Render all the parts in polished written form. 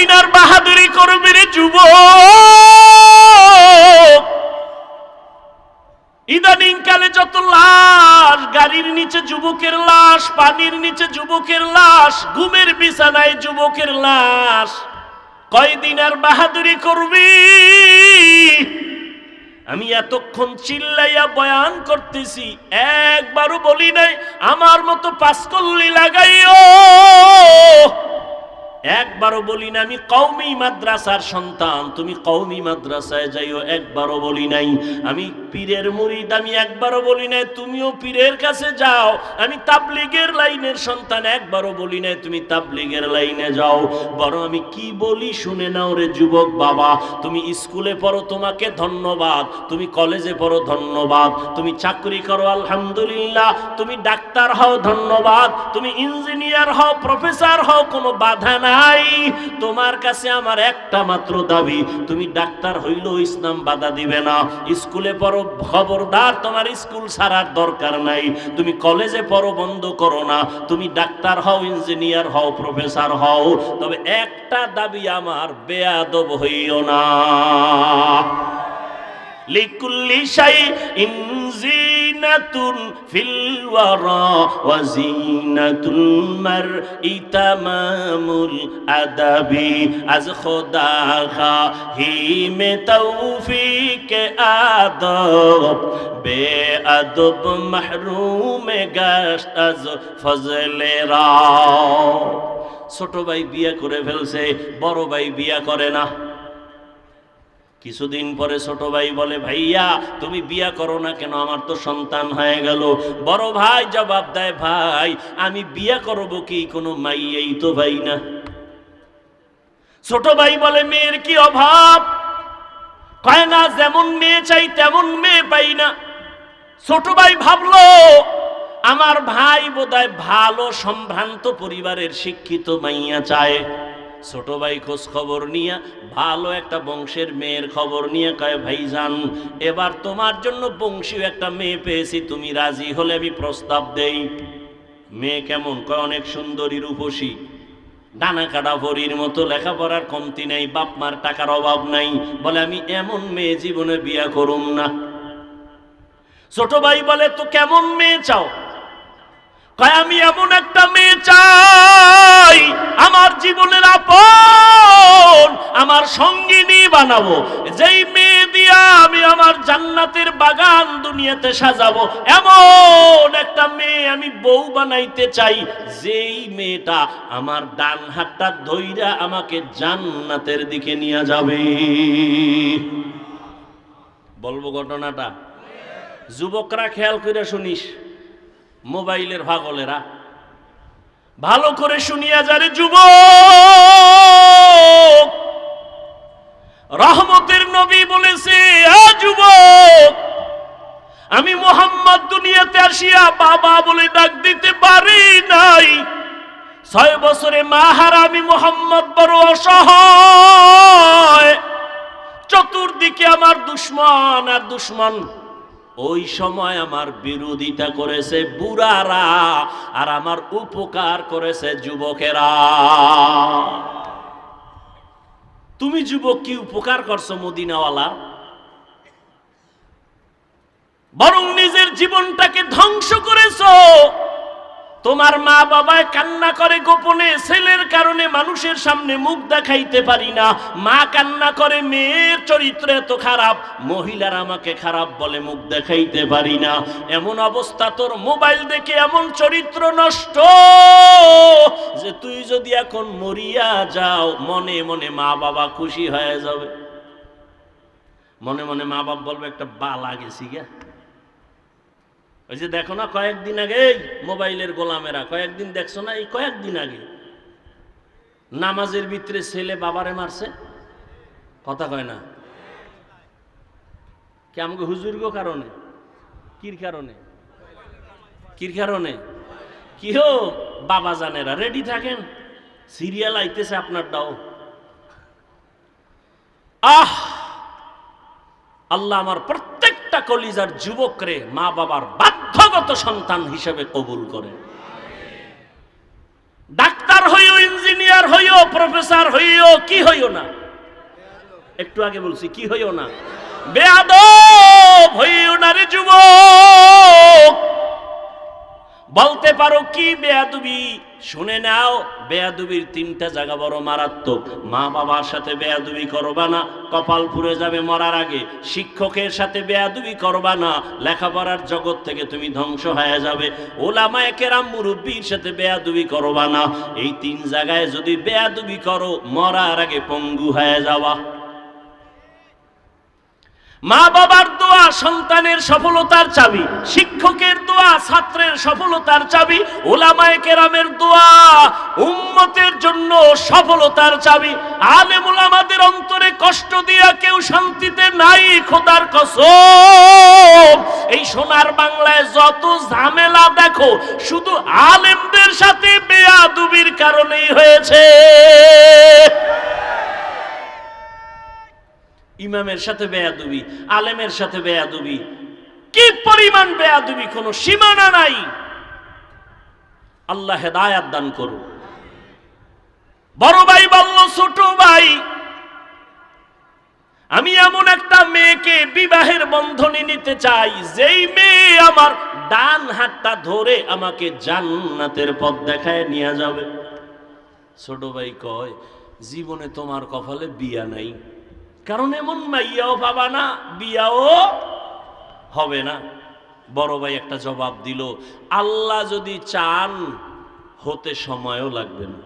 কয়দিন আর বাহাদুরি করবি রে যুবক? ইদানিং কালে যত লাশ, গাড়ির নিচে যুবকের লাশ, পানির নিচে যুবকের লাশ, ঘুমের বিছানায় যুবকের লাশ, কয়দিন আর বাহাদুরি করবি? আমি এতক্ষণ চিল্লাইয়া বয়ান করতেছি, একবারও বলি নাই আমার মতো পাঁচকল্লি লাগাইও, একবারও বলি না আমি কওমি মাদ্রাসার সন্তান তুমি কওমি মাদ্রাসায় যাইও, একবারও বলি নাই আমি পীরের মুরিদ, আমি একবারও বলি নাই তুমিও পীরের কাছে যাও, আমি তাবলীগের লাইনের সন্তান, একবারও বলি নাই তুমি তাবলীগের লাইনে যাও। বরং আমি কি বলি শুনে নাও রে যুবক বাবা, তুমি স্কুলে পড়ো তোমাকে ধন্যবাদ, তুমি কলেজে পড়ো ধন্যবাদ, তুমি চাকরি করো আলহামদুলিল্লাহ, তুমি ডাক্তার হও ধন্যবাদ, তুমি ইঞ্জিনিয়ার হও, প্রফেসর হও, কোনো বাধা নাই। তোমার কাছে আমার একটা মাত্র দাবি, তুমি ডাক্তার হইলেও ইসলাম বাধা দিবে না। স্কুলে পড়ো, খবরদার তোমার স্কুল ছাড়ার দরকার নাই, তুমি কলেজে পড়ো, বন্ধ করো না, তুমি ডাক্তার হও, ইঞ্জিনিয়ার হও, প্রফেসর হও, তবে একটা দাবি আমার, বেয়াদব হইও না। লিকুল্লি শাইইন জিনাতুন ফিল ওয়ারা ওয়া জিনাতুল মারই তামামুল আদাবি, আজ খোদা খাহি মে তৌফিক আদব, বেআদব মাহরুম গাশত আজ ফজলে রা। ছোট ভাই বিয়ে করে ফেলছে, বড় ভাই বিয়ে করে না। কিছুদিন পরে ছোট ভাই বলে, ভাইয়া তুমি বিয়া করো না কেন, আমার তো সন্তান হয়ে গেল। বড় ভাই জবাব দেয়, ভাই আমি বিয়া করব কি, কোনো মাইয়েই তো ভাই না। ছোট ভাই বলে, মেয়ের কি অভাব? কয় না, যেমন মেয়ে চাই তেমন মেয়ে পাই না। ছোট ভাই ভাবলো আমার ভাই বোধহয় ভালো সম্ভ্রান্ত পরিবারের শিক্ষিত মাইয়া চায়। ছোট ভাই খোঁজ খবর নিয়ে ভালো একটা বংশের মেয়ের খবর নিয়ে কয়, ভাইজান এবার তোমার জন্য বংশীয় একটা মেয়ে পেয়েছি, তুমি রাজি হলে আমি প্রস্তাব দেই। মেয়ে কেমন? কয় অনেক সুন্দরী, রূপসী, ডানা কাটা পরীর মতো, লেখাপড়ার কমতি নাই, বাপ মার টাকার অভাব নাই। বলে আমি এমন মেয়ে জীবনে বিয়া করুম না। ছোট ভাই বলে, তো কেমন মেয়ে চাও? কয় আমি এমন একটা মেয়ে চাই আমার জীবনের আপন, আমার সঙ্গিনী বানাবো, যেই মেয়ে দিয়া আমি আমার জান্নাতের বাগান দুনিয়াতে সাজাবো, এমন একটা মেয়ে আমি বউ বানাইতে চাই, যেই মেয়েটা আমার ডান হাতটা ধইরা আমাকে জান্নাতের দিকে নিয়ে যাবে। বলবো ঘটনাটা? যুবকরা খেয়াল করে শুনিস, মোবাইলের পাগলেরা ভালো করে শুনিয়া যারে যুবক, রহমতের নবী বলেছে, যুবক আমি মুহাম্মদ দুনিয়াতে আসিয়া বাবা বলে ডাক দিতে পারি নাই, 6 বছরে মা হারা আমি মুহাম্মদ বড় অসহায়, চতুর্দিকে আমার দুশ্মন আর দুশ্মন। ওই সময় আমার বিরোধিতা করেছে বুড়ারা, আর আমার উপকার করেছে যুবকেরা। তুমি যুবক কি উপকার করছো মদিনাওয়ালার? বরং নিজের জীবনটাকে ধ্বংস করেছো। তোমার মা বাবায় কান্না করে গোপনে, ছেলের কারণে মানুষের সামনে মুখ দেখাইতে পারি না। মা কান্না করে, মেয়ের চরিত্র এত খারাপ, মহিলারা আমাকে খারাপ বলে, মুখ দেখাইতে পারি না। এমন অবস্থা, তোর মোবাইল দেখে এমন চরিত্র নষ্ট যে তুই যদি এখন মরিয়া যাও, মনে মনে মা বাবা খুশি হয়ে যাবে। মনে মনে মা বাবা বলবে, একটা বালা গেছি গা। ওই যে দেখো না কয়েকদিন আগে মোবাইলের গোলামেরা, কয়েকদিন দেখছো না, এই কয়েকদিন আগে নামাজের ভিতরে ছেলে বাবারে মারছে, কথা কয় না? কি আমাকে হুজুরগো কারণে? কির কারণে? কির কারণে? কি হো বাবা জানেরা, রেডি থাকেন, সিরিয়াল আইতেছে আপনার দাও। আল্লাহ আমার প্রত্যেকটা কলিজার যুবকরে মা বাবার বাধ্যগত সন্তান হিসেবে কবুল করে। ডাক্তার হইও, ইঞ্জিনিয়ার হইও, প্রফেসর হইও, কি হইও না? একটু আগে বলছি কি হইও না? বেয়াদব হইও না রে যুবক। বলতে পারো কি বেয়াদবি? শুনে নাও, বেয়াদবির তিনটা জায়গা বড় মারাত্মক। মা বাবার সাথে বেয়াদবি করবা না, কপাল পুড়ে যাবে মরার আগে। শিক্ষকের সাথে বেয়াদবি করবা না, লেখাপড়ার জগৎ থেকে তুমি ধ্বংস হয়ে যাবে। ওলামায়ে কেরাম মুরব্বির সাথে বেয়াদবি করবা না। এই তিন জায়গায় যদি বেয়াদবি করো, মরার আগে পঙ্গু হয়ে যাওয়া। মা বাবার দোয়া সন্তানের সফলতার চাবি, শিক্ষকের দোয়া ছাত্রের সফলতার চাবি, উলামায়ে কেরামের দোয়া উম্মতের জন্য সফলতার চাবি। আলেম উলামাদের অন্তরে কষ্ট দিয়া কেউ শান্তিতে নাই, খোদার কসম। এই সোনার বাংলায় যত ঝামেলা দেখো, শুধু আলেমদের সাথে বেয়াদবির কারণেই হয়েছে। ইমামের সাথে বেয়াদবি, আলেমের সাথে বেয়াদবি, কি পরিমাণ বেয়াদবি, কোনো সীমানা নাই। আল্লাহ হেদায়াত দান করুন। বড় ভাই বলল, ছোট ভাই আমি এমন একটা মেয়েকে বিবাহের বন্ধনে নিতে চাই, যেই মেয়ে আমার ডান হাতটা ধরে আমাকে জান্নাতের পথ দেখায় নিয়ে যাবে। ছোট ভাই কয়, জীবনে তোমার কপালে বিয়া নাই, কারণ এমন মাইয়াও পাবা না, বিয়াও হবে না। বড় ভাই একটা জবাব দিল, আল্লাহ যদি চান হতে সময়ও লাগবে না।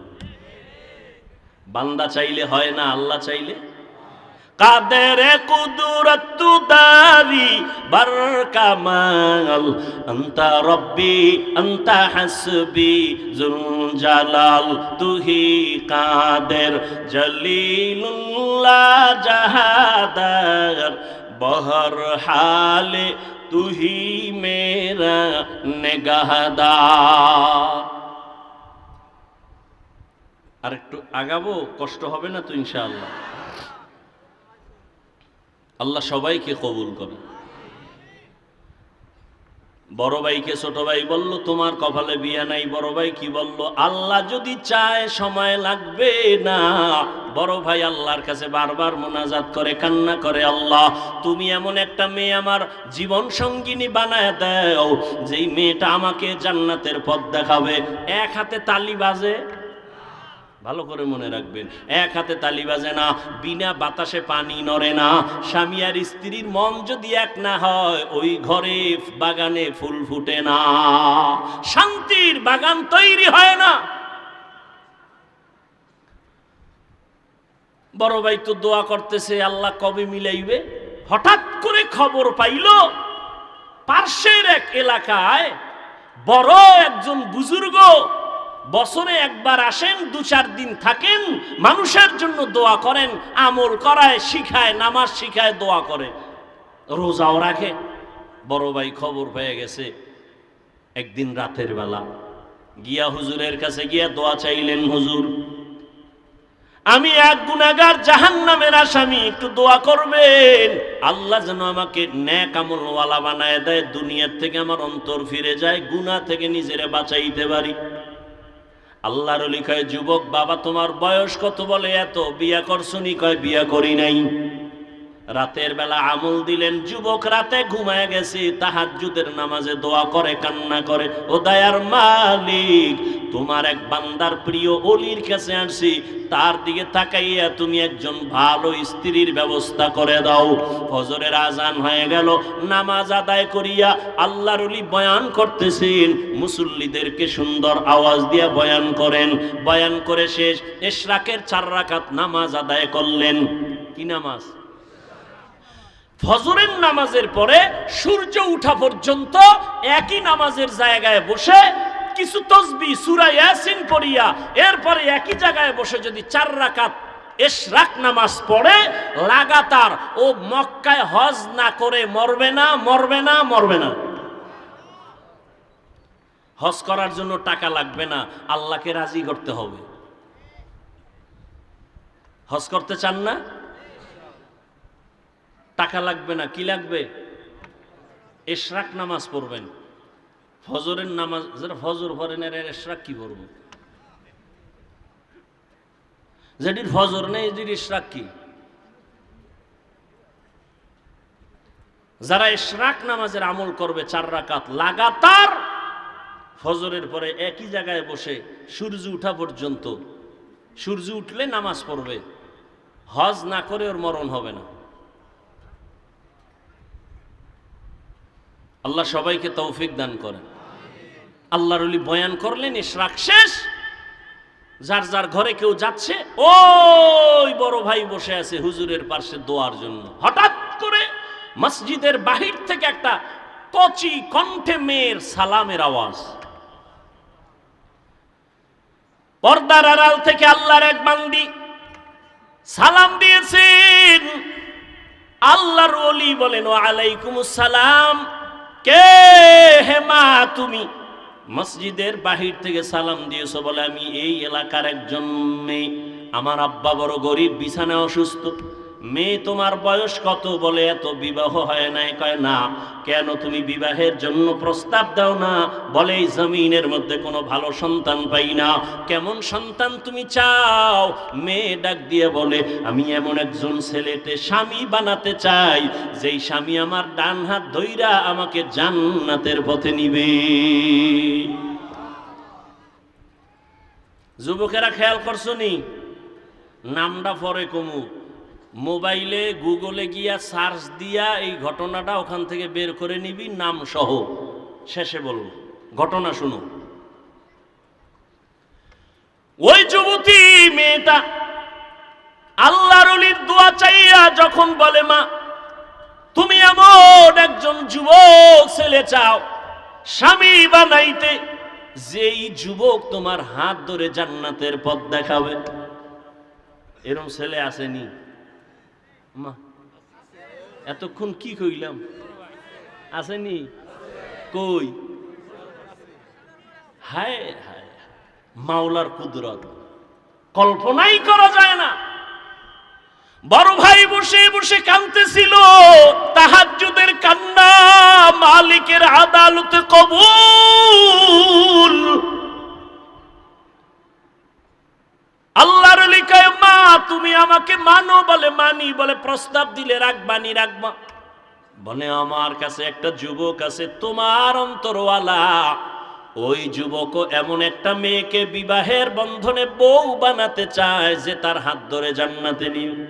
বান্দা চাইলে হয় না, আল্লাহ চাইলে। কাদেরে কুদরত দারি বরকামাল, আনতা রব্বি আনতা হাসবি জুল জালাল, তুহি কাদের জলিলুল্লাহ জাহাদার, বহর হালে তুহি মেরা নেগাহদার। আর একটু আগাবো, কষ্ট হবে না তো ইনশাআল্লাহ। আল্লাহ সবাইকে কবুল করে। বড় ভাইকে ছোট ভাই বলল, তোমার কপালে বিয়া নাই। বড় ভাই কি বলল, আল্লাহ যদি চায় সময় লাগবে না। বড় ভাই আল্লাহর কাছে বারবার মোনাজাত করে, কান্না করে, আল্লাহ তুমি এমন একটা মেয়ে আমার জীবন সঙ্গিনী বানায় দাও, যেই মেয়েটা আমাকে জান্নাতের পথ দেখাবে। এক হাতে তালি বাজে, ভালো করে মনে রাখবেন, এক হাতে তালি বাজে না, বিনা বাতাসে পানি নড়ে না। স্বামী আর স্ত্রীর মন যদি এক না হয়, ওই ঘরে বাগানে ফুল ফুটে না, শান্তির বাগান তৈরি হয় না। বড় ভাই তো দোয়া করতেছে, আল্লাহ কবে মিলাইবে। হঠাৎ করে খবর পাইল, পার্শ্বের এক এলাকায় বড় একজন বুজুর্গ বছরে একবার আসেন, 2-4 দিন থাকেন, মানুষের জন্য দোয়া করেন, আমল করায়, শিখায়, নামাজ শিখায়, দোয়া করে, রোজাও রাখে। বড় ভাই খবর পেয়ে গেছে। একদিন রাতের বেলা গিয়া হুজুরের কাছে গিয়া দোয়া চাইলেন, হুজুর আমি এক গুনাহগার, জাহান্নামের আসামি, একটু দোয়া করবেন, আল্লাহ যেন আমাকে নেক আমলওয়ালা বানায় দেয়, দুনিয়ার থেকে আমার অন্তর ফিরে যায়, গুনাহ থেকে নিজেরে বাঁচাইতে পারি। আল্লাহর ওলি কয়, যুবক বাবা তোমার বয়স কত? বলে এত। বিয়া করছনি? কয় বিয়া করি নাই। রাতের বেলা আমল দিলেন। যুবক রাতে ঘুমায় গেছে, তাহাজ্জুদের নামাজে দোয়া করে, কান্না করে, ও দয়ার মালিক তোমার এক বান্দার প্রিয় ওলির কাছে আসছি, তার দিকে তাকাইয়া তুমি একজন ভালো স্ত্রীর ব্যবস্থা করে দাও। ফজরের আজান হয়ে গেল, নামাজ আদায় করিয়া আল্লাহর ওলি বয়ান করতেছেন, মুসল্লিদেরকে সুন্দর আওয়াজ দিয়া বয়ান করেন। বয়ান করে শেষ, ইশরাকের 4 রাকাত নামাজ আদায় করলেন। কি নামাজ? ফজরের নামাজের পরে সূর্য উঠা পর্যন্ত একই নামাজের জায়গায় বসে কিছু তাসবিহ সূরা ইয়াসিন পড়িয়া, এরপরে একই জায়গায় বসে যদি 4 রাকাত ইশরাক নামাজ পড়ে, লাগাতার ও মক্কায় হজ না করে মরবে না, মরবে না, মরবে না। হজ করার জন্য টাকা লাগবে না, আল্লাহকে রাজি করতে হবে। হজ করতে চান না? টাকা লাগবে না, কি লাগবে? ইশরাক নামাজ পড়বেন। ফজরের নামাজ, যারা ফজর পড়েন এরা ইশরাক কি পড়ব? যেটির ফজর নেই এটির ইশরাক কি? যারা ইশরাক নামাজের আমল করবে 4 রাকাত লাগাতার ফজরের পরে একই জায়গায় বসে সূর্য ওঠা পর্যন্ত, সূর্য উঠলে নামাজ পড়বে, হজ না করে ওর মরণ হবে না। আল্লাহ সবাইকে তৌফিক দান করেন। আল্লাহর ওলি বয়ান করলেন ইশরাক শেষ, যার যার ঘরে কেউ যাচ্ছে, ওই বড় ভাই বসে আছে হুজুরের পাশে দোয়ার জন্য। হঠাৎ করে মসজিদের বাহির থেকে একটা কচি কণ্ঠে মেয়ের সালামের আওয়াজ। পর্দার আড়াল থেকে আল্লাহর এক বান্দি সালাম দিয়েছেন। আল্লাহর ওলি বলেন ওয়া আলাইকুমুস সালাম। কে হে মা তুমি? মসজিদের বাহির থেকে সালাম দিয়েছো বলে আমি এই এলাকার একজন মেয়ে, আমার আব্বা বড় গরিব, বিছানায় অসুস্থ। মেয়ে তোমার বয়স কত? বলে এত বিবাহ হয় নাই। কয় না। কেন তুমি বিবাহের জন্য প্রস্তাব দাও না? বলে এই জমিনের মধ্যে কোনো ভালো সন্তান পাই না। কেমন সন্তান তুমি চাও? মেয়ে ডাক দিয়ে বলে আমি এমন একজন ছেলেতে স্বামী বানাতে চাই, যেই স্বামী আমার ডান হাত ধইরা আমাকে জান্নাতের পথে নিবে। যুবকেরা খেয়াল করছো নি? নামটা পরে কমু, মোবাইলে গুগলে গিয়া সার্চ দিয়া এই ঘটনাটা ওখান থেকে বের করে নিবি, নাম সহ। শেষে বলবো ঘটনা শুনো। ওই যুবতী মেয়েটা আল্লাহর ওলির দোয়া চাইয়া যখন বলে মা তুমি এমন একজন যুবক ছেলে চাও স্বামী বানাইতে, যেই যুবক তোমার হাত ধরে জান্নাতের পথ দেখাবে, এরকম ছেলে আসেনি? মা এতক্ষণ কি কইলাম? আসেনি? কই? হায় হায়, মাওলার কুদরত কল্পনাই করা যায় না। বড় ভাই বসে বসে কাঁদতেছিল, তাহাজ্জুদের কান্না মালিকের আদালতে কবুল। আল্লাহর ওলি কয় মা তুমি আমাকে মানো? বলে মানি। বলে প্রস্তাব দিলে রাখবানি? রাখবা। বলে আমার কাছে একটা যুবক আছে তোমার অন্তরওয়ালা, ওই যুবকও এমন একটা মেয়েকে বিবাহের বন্ধনে বউ বানাতে চায় যে তার হাত ধরে জান্নাতে নিবে।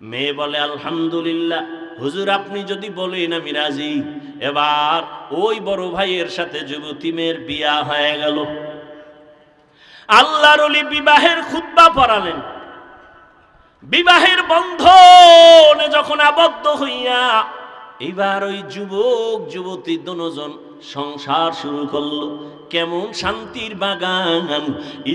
মেয়ে বলে আলহামদুলিল্লাহ হুজুর, আপনি যদি বলেন আমি রাজি। এবার ওই বড় ভাইয়ের সাথে যুবতী মেয়ের বিয়া হয়ে গেল। আল্লাহর ওলি বিবাহের খুতবা পড়ালেন। বিবাহের বন্ধনে যখন আবদ্ধ হইয়া এবার ওই যুবক যুবতী দুজন সংসার শুরু করলো। কেমন শান্তির বাগান!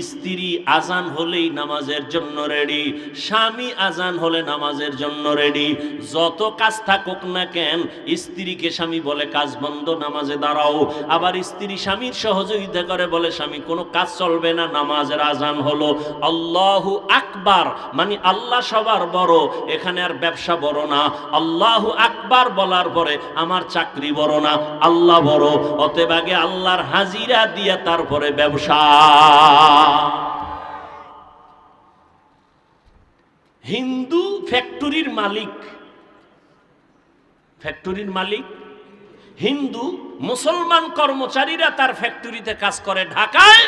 স্ত্রী আজান হলেই নামাজের জন্য রেডি, স্বামী আজান হলে নামাজের জন্য রেডি। যত কাজ থাকুক না কেন, স্ত্রীকে স্বামী বলে কাজ বন্ধ, নামাজে দাঁড়াও। আবার স্ত্রী স্বামীর সহযোগিতা করে, বলে স্বামী কোনো কাজ চলবে না, নামাজের আজান হলো। আল্লাহু আকবার মানে আল্লাহ সবার বড়, এখানে আর ব্যবসা বড় না। আল্লাহু আকবার বলার পরে আমার চাকরি বড় না, আল্লাহ বড়। অতএব আগে আল্লাহর হাজিরা দিয়া তারপরে ব্যবসা। হিন্দু ফ্যাক্টরির মালিক, ফ্যাক্টরির মালিক হিন্দু, মুসলমান কর্মচারীরা তার ফ্যাক্টরিতে কাজ করে ঢাকায়।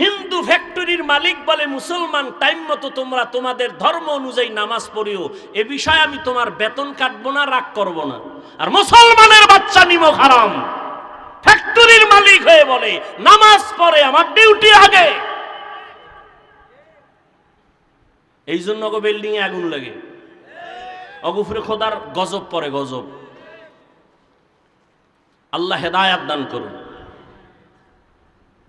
হিন্দু ফ্যাক্টরির মালিক বলে মুসলমান টাইম মতো তোমরা তোমাদের ধর্ম অনুযায়ী নামাজ পড়িও, এ বিষয়ে আমি তোমার বেতন কাটবো না, রাগ করব না। আর মুসলমানের বাচ্চা নিমক হারাম ফ্যাক্টরির মালিক হয়ে বলে নামাজ পড়ে আমার ডিউটি আগে। এই জন্য গো বিল্ডিং এ আগুন লাগে, অগুফরে খোদার গজব পড়ে, গজব। আল্লাহ হেদায়াত দান করুন।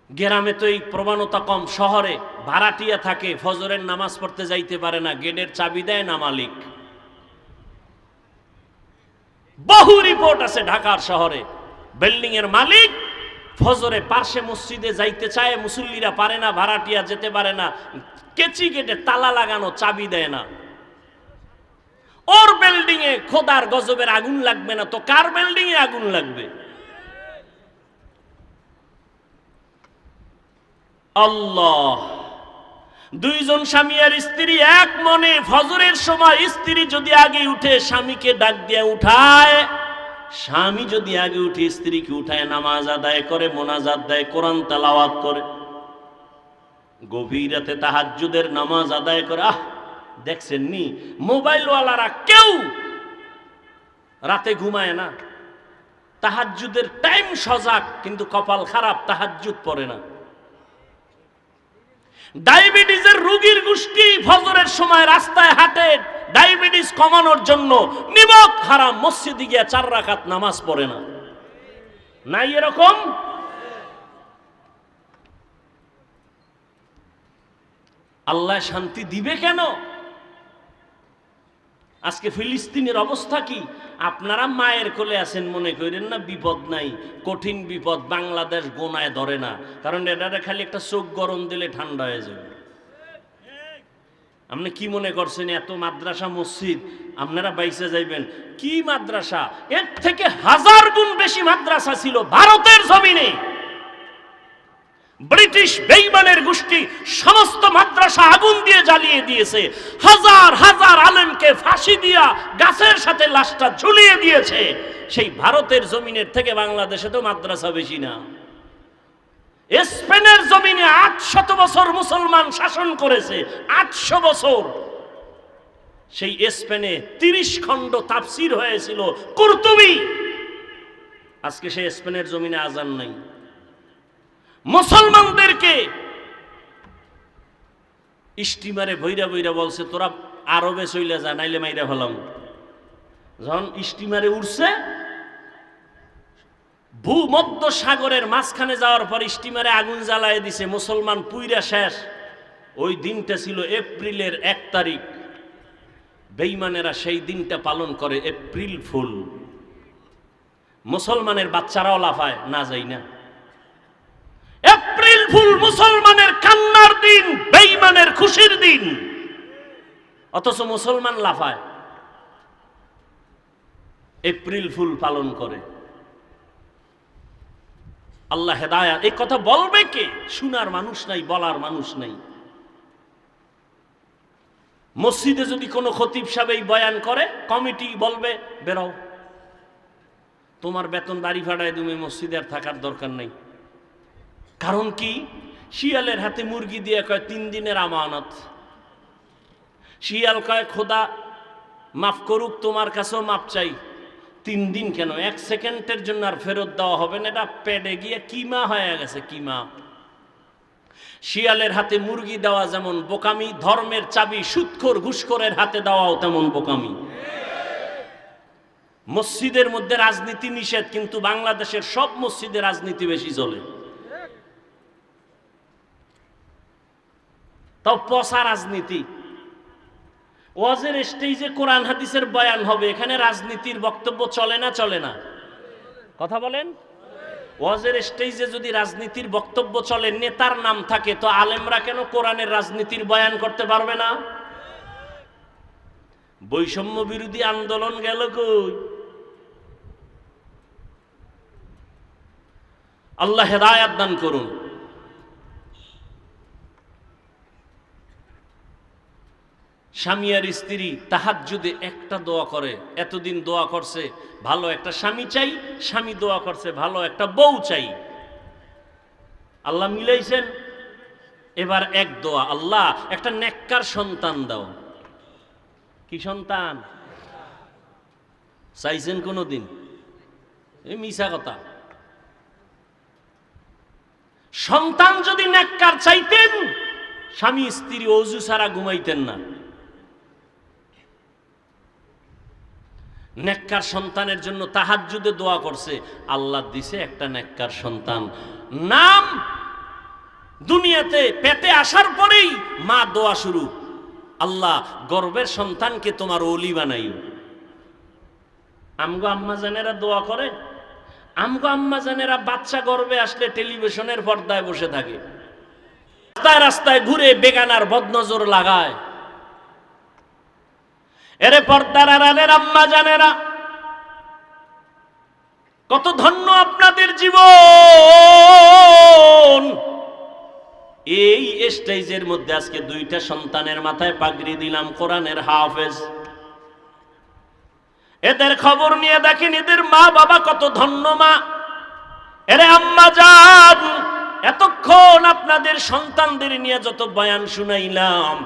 গ্রামে তো এই প্রবণতা কম, শহরে ভাড়াটিয়া থাকে, ফজরের নামাজ পড়তে যাইতে পারে না, গেটের চাবি দেয় না মালিক। বহু রিপোর্ট আছে ঢাকার শহরে, বিল্ডিং এর মালিক ফজরে পার্শ্বে মসজিদে যাইতে চায়, মুসল্লিরা পারে না, ভাড়াটিয়া যেতে পারে না, কেচি গেটে তালা লাগানো, চাবি দেয় না। ওর বিল্ডিং এ খোদার গজবের আগুন লাগবে না তো কার বিল্ডিং এ আগুন লাগবে? আল্লাহ দুইজন স্বামী আর স্ত্রী এক মনে ফজরের সময় স্ত্রী যদি আগে উঠে স্বামীকে ডাক দিয়ে উঠায়, স্বামী যদি আগে উঠে স্ত্রীকে উঠায় নামাজ আদায় করে, মোনাজাত দেয়, কোরআন তেলাওয়াত করে, গভীর রাতে তাহাজ্জুদের নামাজ আদায় করে। দেখছেন নি মোবাইলওয়ালারা কেউ রাতে ঘুমায় না, তাহাজ্জুদের টাইম সজাগ, কিন্তু কপাল খারাপ, তাহাজ্জুদ পড়ে না। ডায়াবেটিসের রোগীর গোষ্ঠী ফজরের সময় রাস্তায় হাঁটে ডায়াবেটিস কমানোর জন্য, নিমক হারাম মসজিদে গিয়ে 4 রাকাত নামাজ পড়ে না। নাই এরকম? আল্লাহ শান্তি দিবে কেন? আজকে ফিলিস্তিনের অবস্থা কি? আপনারা মায়ের কোলে আছেন, মনে করেন না বিপদ নাই, কঠিন বিপদ। বাংলাদেশ গোনায় ধরে না, কারণ এটা খালি একটা চোখ গরম দিলে ঠান্ডা হয়ে যাবে। আপনি কি মনে করছেন এত মাদ্রাসা মসজিদ আপনারা বাইসে যাইবেন? কি মাদ্রাসা, এর থেকে 1000 গুণ বেশি মাদ্রাসা ছিল ভারতের জমিনে। ব্রিটিশ বেঈমানের গোষ্ঠী সমস্ত মাদ্রাসা আগুন দিয়ে জ্বালিয়ে দিয়েছে, হাজার হাজার আলেমকে ফাঁসি দিয়া গাছের সাথে লাশটা ঝুলিয়ে দিয়েছে। সেই ভারতের জমিনের থেকে বাংলাদেশে তো মাদ্রাসা বেশি না। স্পেনের জমিনে 800 বছর মুসলমান শাসন করেছে, 800 বছর। সেই স্পেনে 30 খণ্ড তাফসীর হয়েছিল কুরতুবী। আজকে সেই স্পেনের জমিনে আজান নাই। মুসলমানদেরকে স্টিমারে বইরা বইরা বলছে তোরা আরবে চলে যা, নাইলে মাইরা ফেলাম। যখন স্টিমারে উঠছে, ভূমধ্য সাগরের মাঝখানে যাওয়ার পর স্টিমারে আগুন জ্বালায় দিছে, মুসলমান পুইরা শেষ। ওই দিনটা ছিল এপ্রিলের 1 তারিখ। বেঈমানেরা সেই দিনটা পালন করে এপ্রিল ফুল। মুসলমানের বাচ্চারাও লাফায়, না যাই না। এপ্রিল ফুল মুসলমানের কান্নার দিন, বেঈমানের খুশির দিন, অথচ মুসলমান লাফায়, এপ্রিল ফুল পালন করে। আল্লাহ হেদায়াত। এই কথা বলবে কে? শোনার মানুষ নাই, বলার মানুষ নাই। মসজিদে যদি কোনো খতিব সাহেব এই বয়ান করে, কমিটি বলবে বেরাও, তোমার বেতন দাড়ি ফাড়ায় তুমি মসজিদে আর থাকার দরকার নাই। কারণ কি? শিয়ালের হাতে মুরগি দিয়ে কয় 3 দিনের আমানত। শিয়াল কয় খোদা মাফ করুক, তোমার কাছেও মাপ চাই। 3 দিন কেন, 1 সেকেন্ডের জন্য আর ফেরত দেওয়া হবে না, এটা পেটে গিয়ে কিমা হয়ে গেছে, কিমা। শিয়ালের হাতে মুরগি দেওয়া যেমন বোকামি, ধর্মের চাবি সুদখোর ঘুষখোরের হাতে দেওয়াও তেমন বোকামি। মসজিদের মধ্যে রাজনীতি নিষেধ, কিন্তু বাংলাদেশের সব মসজিদে রাজনীতি বেশি চলে। তাও পচা রাজনীতি। ওয়াজের স্টেজে কোরআন হাদিসের বয়ান হবে, এখানে রাজনীতির বক্তব্য চলে না? চলে না? কথা বলেন। ওয়াজের স্টেজে যদি রাজনীতির বক্তব্য চলে, নেতার নাম থাকে, তো আলেমরা কেন কোরআনের রাজনীতির বয়ান করতে পারবে না? বৈষম্য বিরোধী আন্দোলন গেল কই? আল্লাহ হেদায়াত দান করুন। স্বামী আর স্ত্রী তাহাজ্জুদে একটা দোয়া করে, এতদিন দোয়া করছে ভালো একটা স্বামী চাই, স্বামী দোয়া করছে ভালো একটা বউ চাই। আল্লাহ মিলাইছেন। এবার এক দোয়া, আল্লাহ একটা নেককার সন্তান দাও। কি সন্তান চাইছেন কোনদিন? এই মিছা কথা। সন্তান যদি নেককার চাইতেন, স্বামী স্ত্রী ওযু ছাড়া ঘুমাইতেন না। নেককার সন্তানের জন্য তাহাজ্জুদে দোয়া করছে, আল্লাহ দিছে একটা নেককার সন্তান। নাম দুনিয়াতে পেটে আসার পরেই মা দোয়া শুরু, আল্লাহ গর্ভের সন্তানকে তোমার ওলি বানাইও। আমগো আম্মা জানেরা দোয়া করে। আমগো আম্মা জানেরা বাচ্চা গর্ভে আসলে টেলিভিশনের পর্দায় বসে থাকে, রাস্তায় রাস্তায় ঘুরে বেগানার বদনজর লাগায়। এরে পর্দার আড়ালের আম্মা জানেরা, কত ধন্য আপনাদের জীবন। এই স্টেজের মধ্যে আজকে দুইটা সন্তানের মাথায় পাগড়ি দিলাম, কোরআনের হাফেজ। এদের খবর নিয়ে দেখেন এদের মা বাবা কত ধন্য মা। এরে আম্মা জান, এতক্ষণ আপনাদের সন্তানদের নিয়ে যত বয়ান শুনাইলাম,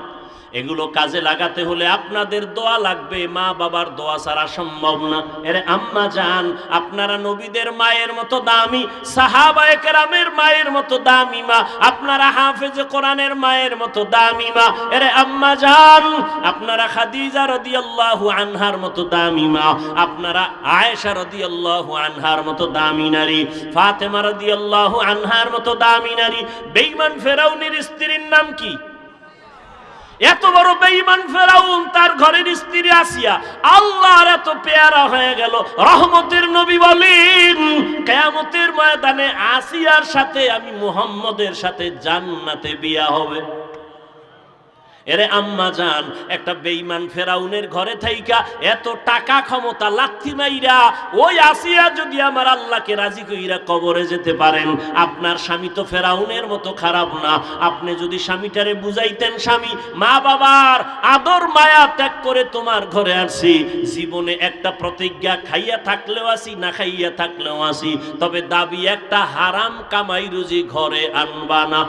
এগুলো কাজে লাগাতে হলে আপনাদের দোয়া লাগবে, মা বাবার দোয়া ছাড়া সম্ভব না। এরে আম্মা জান, আপনারা নবীদের মায়ের মতো দামি, সাহাবায়ে কেরামের মায়ের মতো দামি মা, আপনারা হাফেজে কোরআনের মায়ের মতো দামি মা। এরে আম্মা জান, আপনারা খাদিজা রাদিয়াল্লাহু আনহার মতো দামি মা, আপনারা আয়েশা রাদিয়াল্লাহু আনহার মতো দামি নারী, ফাতেমা রাদিয়াল্লাহু আনহার মতো দামি নারী। বেঈমান ফেরাউনের স্ত্রীর নাম কি? এত বড় বেঈমান ফেরাউন, তার ঘরের স্ত্রী আসিয়া আল্লাহর এত পেয়ারা হয়ে গেল। রহমতের নবী বলেন, কিয়ামতের ময়দানে আসিয়ার সাথে আমি মুহাম্মদের সাথে জান্নাতে বিয়া হবে। এরে আম্মা জান, একটা বেঈমান ফেরাউনের ঘরে থাইকা এত টাকা ক্ষমতা লাথি মাইরা ওই আসিয়া যদি আমার আল্লাহকে রাজি কইরা কবরে যেতে পারেন, আপনার স্বামী তো ফেরাউনের মতো খারাপ না। আপনি যদি স্বামীটারে বুঝাইতেন, স্বামী মা বাবার আদর মায়া ত্যাগ করে তোমার ঘরে আসি, জীবনে একটা প্রতিজ্ঞা, খাইয়া থাকলেও আসি না খাইয়া থাকলেও আসি, তবে দাবি একটা, হারাম কামাই রুজি ঘরে আনবা না,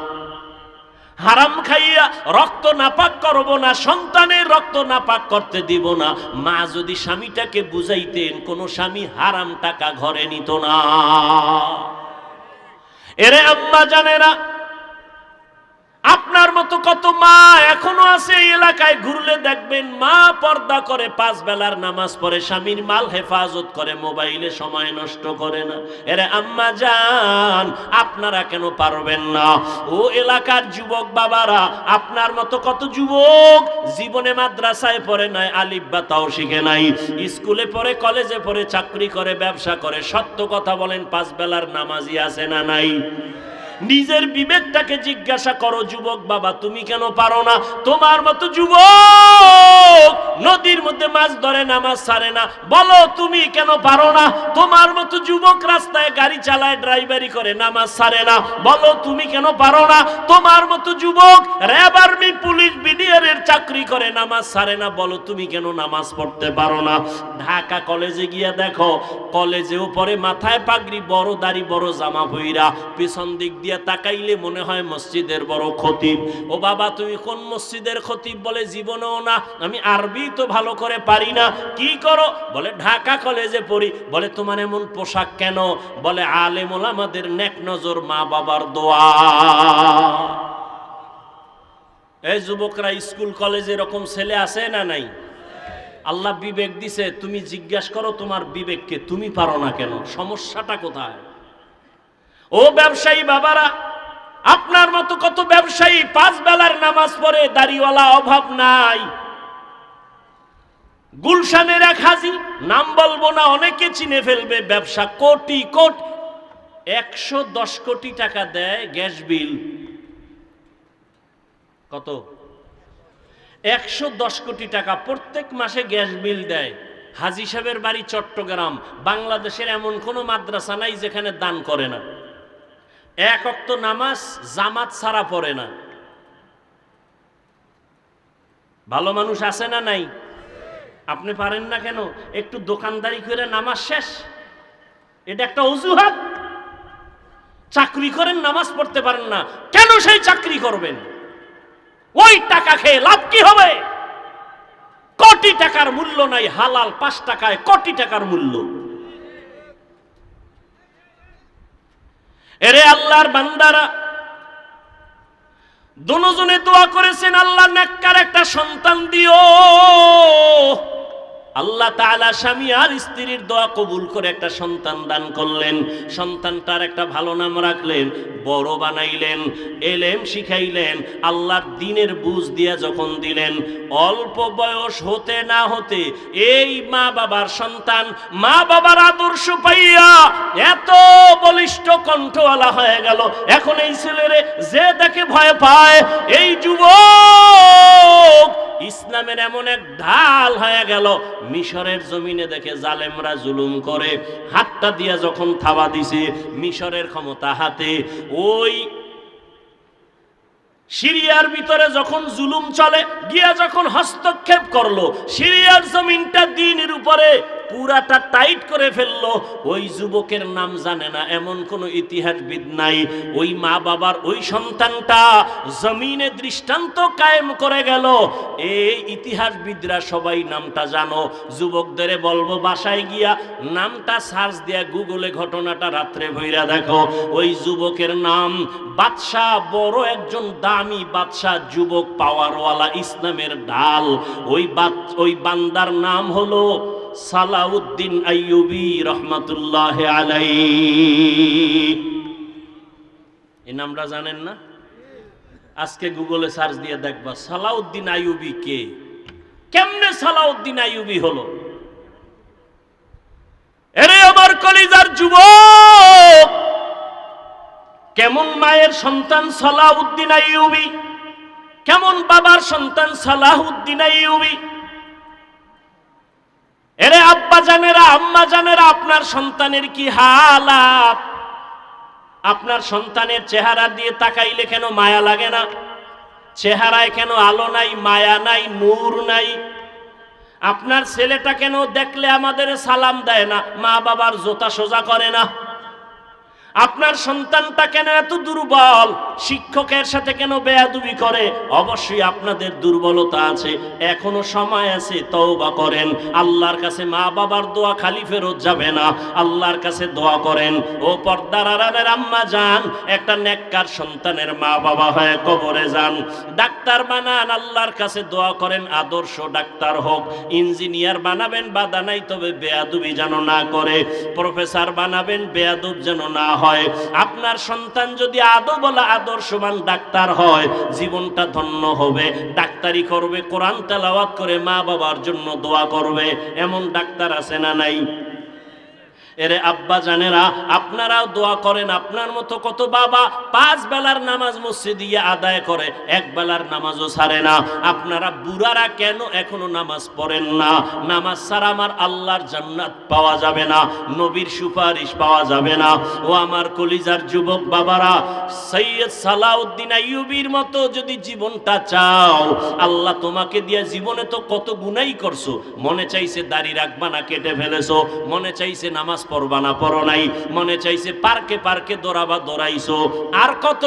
হারাম খাইয়া রক্ত নাপাক করব না, সন্তানের রক্ত নাপাক করতে দিব না। মা যদি স্বামীটাকে বুঝাইতেন, কোন স্বামী হারাম টাকা ঘরে নিত না। এরে আম্মা জানেরা, আপনার মতো কত মা এখনো আছে এই এলাকায়, ঘুরলে দেখবেন মা পর্দা করে, 5 বেলার নামাজ পড়ে, স্বামীর মাল হেফাজত করে, মোবাইলে সময় নষ্ট করে না। এরে আম্মা জান, আপনারা কেন পারবেন না? ও এলাকার যুবক বাবারা, আপনার মতো কত যুবক জীবনে মাদ্রাসায় পড়ে নাই, আলিফ বা তাও শিখে নাই, স্কুলে পড়ে, কলেজে পড়ে, চাকরি করে, ব্যবসা করে, সত্য কথা বলেন, 5 বেলার নামাজি আছে না নাই? নিজের বিবেকটাকে জিজ্ঞাসা করো যুবক বাবা, তুমি কেন পারো না? তোমার মতো যুবক নদীর মধ্যে মাছ ধরে, নামাজ ছাড়ে না, বলো তুমি কেন পারো না? তোমার মতো যুবক রাস্তায় গাড়ি চালায়, ড্রাইভারি করে, নামাজ ছাড়ে না, বলো তুমি কেন পারো না? তোমার মতো যুবক র্যাব, আর্মি, পুলিশ, বিডিআর এর চাকরি করে, নামাজ ছাড়ে না, বলো তুমি কেন নামাজ পড়তে পারো না? ঢাকা কলেজে গিয়া দেখো, কলেজেও পরে মাথায় পাগড়ি, বড় দাড়ি, বড় জামা পইরা, পিছন দিক দিয়ে তাকাইলে মনে হয় মসজিদের বড় খতিব। ও বাবা, তুমি কোন মসজিদের খতিব? বলে জীবনেও না, আমি আরবি তো ভালো করে পারি না। কি করো? বলে ঢাকা কলেজে পড়ি। বলে তোমার এমন পোশাক কেন? বলে আলেম ওলামাদের নেক নজর, মা বাবার দোয়া। এই যুবকরা, স্কুল কলেজে এরকম ছেলে আছে না নাই? আল্লাহ বিবেক দিছে, তুমি জিজ্ঞাসা করো তোমার বিবেককে, তুমি পারো না কেন? সমস্যাটা কোথায়? ও ব্যবসায়ী বাবারা, আপনার মতো কত ব্যবসায়ী 5 বেলার নামাজ পড়ে, দাড়িওয়ালা অভাব নাই। গুলশানের এক হাজি, নাম বলবো না, অনেকে চিনে ফেলবে, ব্যবসা কোটি কোটি, 110 কোটি টাকা দেয় গ্যাস বিল। কত? 110 কোটি টাকা প্রত্যেক মাসে গ্যাস বিল দেয়। হাজি সাহেবের বাড়ি চট্টগ্রাম। বাংলাদেশের এমন কোনো মাদ্রাসা নাই যেখানে দান করে না। 1 ওয়াক্ত নামাজ জামাত ছাড়া পড়ে না। ভালো মানুষ আছে না নাই? আপনি পারেন না কেন? একটু দোকানদারি করে নামাজ শেষ, এটা একটা অজুহাত। চাকরি করেন, নামাজ পড়তে পারেন না, কেন সেই চাকরি করবেন? ওই টাকা খেয়ে লাভ কি হবে? কোটি টাকার মূল্য নাই, হালাল 5 টাকায় কোটি টাকার মূল্য। এরে আল্লাহর বান্দারা, দুজনে দোয়া করেছেন, আল্লাহ নেককার একটা সন্তান দিও। আল্লাহ তাআলা স্বামী আর স্ত্রীর দোয়া কবুল করে একটা সন্তান দান করলেন। সন্তানটার একটা ভালো নাম রাখলেন, বড় বানাইলেন, এলেম শিখাইলেন, আল্লাহর দ্বীনের বুঝ দিয়া যখন দিলেন, অল্প বয়স হতে না হতে এই মা বাবার সন্তান, মা বাবার আদর্শ পাইয়া এত বলিষ্ঠ কণ্ঠওয়ালা হয়ে গেল। এখন এই ছেলেরে যে দেখে ভয় পায়, এই যুবক ইসলামের এমন এক ঢাল হয়ে গেল। মিশরের জমিনে দেখে জালেমরা জুলুম করে, হাতটা দিয়া যখন থাবা দিছে, মিশরের ক্ষমতা হাতে, ওই সিরিয়ার ভিতরে যখন জুলুম চলে, গিয়া যখন হস্তক্ষেপ করলো, সিরিয়ার জমিনটা দ্বীনের উপরে পুরাটা টাইট করে ফেললো, ওই যুবকের নাম জানে না এমন কোন ইতিহাসবিদ নাই। ওই মা বাবার ওই সন্তানটা জমিনে দৃষ্টান্ত কায়েম করে গেল। এই ইতিহাসবিদরা সবাই নামটা জানো। যুবকদের বলবো বাসায় গিয়া নামটা সার্চ দিয়া গুগলে ঘটনাটা রাত্রে ভইরা দেখো। ওই যুবকের নাম বাদশাহ, বড় একজন দামি বাদশাহ, যুবক, পাওয়ারওয়ালা, ইসলামের ঢাল। ওই বান্দার নাম হলো সালাউদ্দিন আইয়ুবী রহমাতুল্লাহ আলাইহি। এই নামটা জানেন না? আজকে গুগলে সার্চ দিয়ে দেখবা সালাউদ্দিন আইয়ুবী কে, কেমনে সালাউদ্দিন আইয়ুবী হলো। এরে আমার কলিজার যুবক, কেমন মায়ের সন্তান সালাউদ্দিন আইয়ুবী, কেমন বাবার সন্তান সালাউদ্দিন আইয়ুবী। এরে আব্বা জানেরা, আম্মা জানেরা, আপনার সন্তানের কি হালাত? আপনার সন্তানের চেহারা দিয়ে তাকাইলে কেন মায়া লাগে না? চেহারায় কেন আলো নাই, মায়া নাই, নূর নাই? আপনার ছেলেটা কেন দেখলে আমাদের সালাম দেয় না, মা বাবার জোতা সোজা করে না? আপনার সন্তানটা কেন এত দুর্বল, শিক্ষকের সাথে কেন বেয়াদবি করে? অবশ্যই আপনাদের দুর্বলতা আছে, এখনো সময় আছে, তওবা করেন। আল্লাহর কাছে মা বাবার দোয়া খালি ফেরত যাবে না, আল্লাহর কাছে দোয়া করেন। ও পর্দার আড়ালের আম্মা যান, একটা নেককার সন্তানের মা বাবা হয়ে কবরে যান, ডাক্তার বানান, আল্লাহর কাছে দোয়া করেন আদর্শ ডাক্তার হোক। ইঞ্জিনিয়ার বানাবেন, বাধা নাই, তবে বেয়াদবি যেন না করে। প্রফেসর বানাবেন, বেয়াদব যেন না হয়। আপনার সন্তান যদি আদবওয়ালা আদর্শবান ডাক্তার হয়, জীবনটা ধন্য হবে। ডাক্তারি করবে, কোরআন তেলাওয়াত করে মা বাবার জন্য দোয়া করবে। এমন ডাক্তার আছে না নাই? এরে আব্বা জানেরা, আপনারাও দোয়া করেন। আপনার মতো কত বাবা 5 বেলার নামাজ মসজিদে আদায় করে, 1 বেলার নামাজও ছাড়ে না। আপনারা বুড়ারা কেন এখনো নামাজ পড়েন না? নামাজ ছাড়া আমার আল্লাহর জান্নাত পাওয়া যাবে না, নবীর সুপারিশ পাওয়া যাবে না। ও আমার কলিজার যুবক বাবারা, সৈয়দ সালাউদ্দিন আইয়ুবীর মতো যদি জীবনটা চাও, আল্লাহ তোমাকে দিয়ে জীবনে তো কত গুনাই করছো। মনে চাইছে দাড়ি রাখবা না, কেটে ফেলেছো। মনে চাইছে নামাজ পড়বা না, পড়ো নাই। মনে চাইছে পার্কে পার্কে দৌড়াবা, দৌড়াইছো। আর কত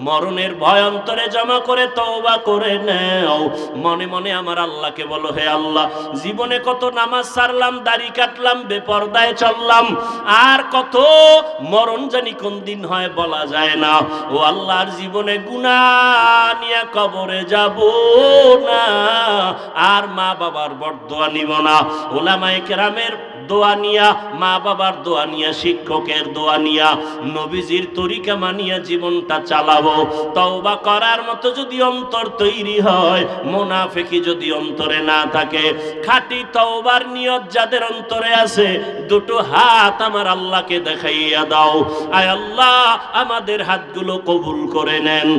মরণের ভয় অন্তরে জমা করে তওবা করে নাও। মনে মনে আমার আল্লাহকে বলো, হে আল্লাহ, জীবনে কত নামাজ ছাড়লাম, দাড়ি কাটলাম, বেপরদায় চললাম, আর কত মরণ জানি কোন দিন হয় বলা যায় না। ও আল্লাহর জীবনে গুনাহ নিয়ে কবরে যাব না, আর মা বাবার বরদোয়া নিব না। ওলামায়ে কেরামের দোয়া নিয়া, মা বাবার দোয়া নিয়া, শিক্ষকের দোয়া নিয়া, নবীজির তরিকা মানিয়া জীবনটা চালাবো। তওবা করার মতো যদি অন্তর তৈরি হয়, মুনাফিকি যদি অন্তরে না থাকে, খাঁটি তওবার নিয়ত যাদের অন্তরে আছে, দুটো হাত আমার আল্লাহকে দেখাইয়া দাও। আয় আল্লাহ, আমাদের হাতগুলো কবুল করে নেন,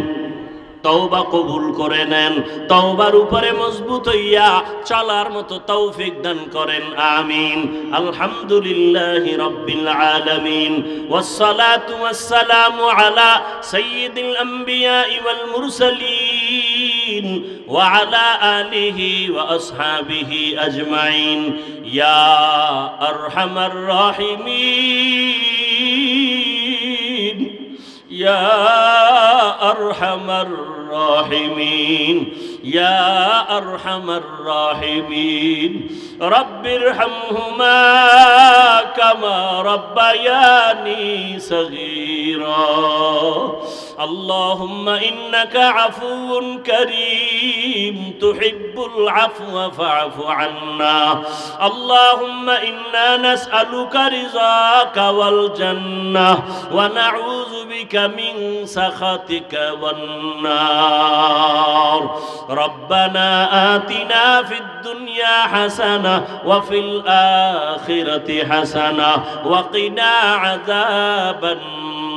তওবা কবুল করে নেন, তওবার উপরে মজবুত হইয়া চলার মতো তৌফিক দান করেন, আমিন। আলহামদুলিল্লাহি রাব্বিল আলামিন, ওয়াসসালাতু ওয়াসসালামু আলা সাইয়্যিদিল আমবিয়া ওয়াল মুরসালিন ওয়া আলা আলিহি ওয়া আসহাবিহি আজমাইন, ইয়া আরহামার রাহিমিন, ইয়া আরহামার রাহিমিন, ইয়া আরহামার রাহিমিন। রব্বিরহামহুমা কামা রব্বায়ানি সগীরা। আল্লাহুম্মা ইন্নাকা আফুউন কারীম তুহিব্বুল আফওয়া ফা'ফু আন্না। আল্লাহুম্মা ইন্না নাসআলুকা রিযাকা ওয়াল জান্নাহ ওয়া নাউযু বিকা মিন সাখাতিকা ওয়ান নার। রব্বানা আতিনা ফিদ দুনিয়া হাসানাহ ওয়া ফিল আখিরাতি হাসানাহ ওয়া কিনা আযাবান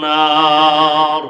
নার।